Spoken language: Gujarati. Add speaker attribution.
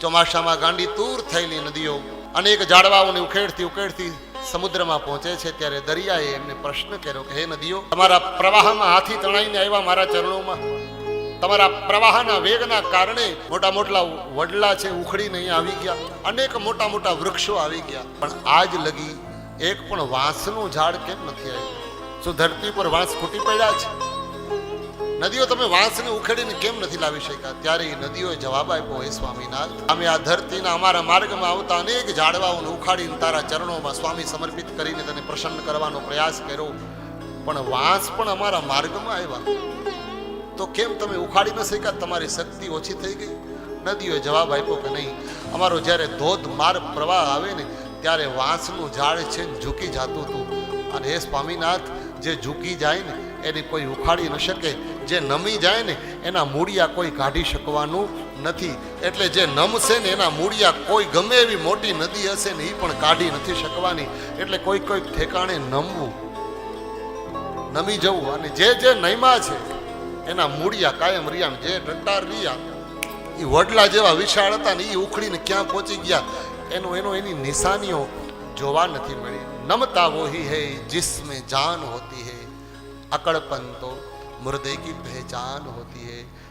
Speaker 1: ચોમાસામાં ગાંડી તૂર થયેલી નદીઓ અનેક ઝાડવાઓને ઉખેડતી ઉખેડતી સમુદ્રમાં પહોંચે છે ત્યારે દરિયાએ એમને પ્રશ્ન કર્યો કે હે નદીઓ, તમારા પ્રવાહમાં હાથી તણાઈને આવ્યા મારા ચરણોમાં, તમારા પ્રવાહના વેગના કારણે મોટા મોટા વડલા છે ઉખડીને અહીંયા આવી ગયા, અનેક મોટા મોટા વૃક્ષો આવી ગયા, પણ આજ લગી એક પણ વાંસનું ઝાડ કેમ નથી આવ્યું? શું ધરતી પર વાંસ ફૂટી પડ્યા છે? નદીઓ, તમે વાંસને ઉખેડીને કેમ નથી લાવી શક્યા? ત્યારે એ નદીઓએ જવાબ આપ્યો, હે સ્વામીનાથ, અમે આ ધરતીના અમારા માર્ગમાં આવતા અનેક ઝાડવાઓને ઉખાડીને તારા ચરણોમાં સ્વામી સમર્પિત કરીને તને પ્રસન્ન કરવાનો પ્રયાસ કર્યો, પણ વાંસ પણ અમારા માર્ગમાં આવ્યા, તો કેમ તમે ઉખાડી ન શક્યા? તમારી શક્તિ ઓછી થઈ ગઈ? નદીઓએ જવાબ આપ્યો કે નહીં, અમારો જ્યારે ધોધમાર પ્રવાહ આવે ને ત્યારે વાંસનું ઝાડ છે ને ઝૂકી જતું હતું, અને હે સ્વામીનાથ, જે ઝૂકી જાય ને એની કોઈ ઉખાડી ન શકે, જે નમી જાય ને એના મૂળિયા કોઈ કાઢી શકવાનું નથી, એટલે જે નમશે ને એના મૂળિયા કોઈ ગમે એવી મોટી નદી હશે ને એ પણ કાઢી નથી શકવાની, એટલે કોઈ કોઈ ઠેકાણે નમવું, નમી જવું, અને જે નયમા છે એના મૂળિયા કાયમ રહ્યા, જે ડટ્ટાર રહ્યા એ વડલા જેવા વિશાળ હતા ને એ ઉખડીને ક્યાં પહોંચી ગયા એની નિશાનીઓ જોવા નથી મળી. નમતા વોહી હૈ જિસમે જાન હોતી હૈ, અકड़पन तो मुर्दे की पहचान होती है.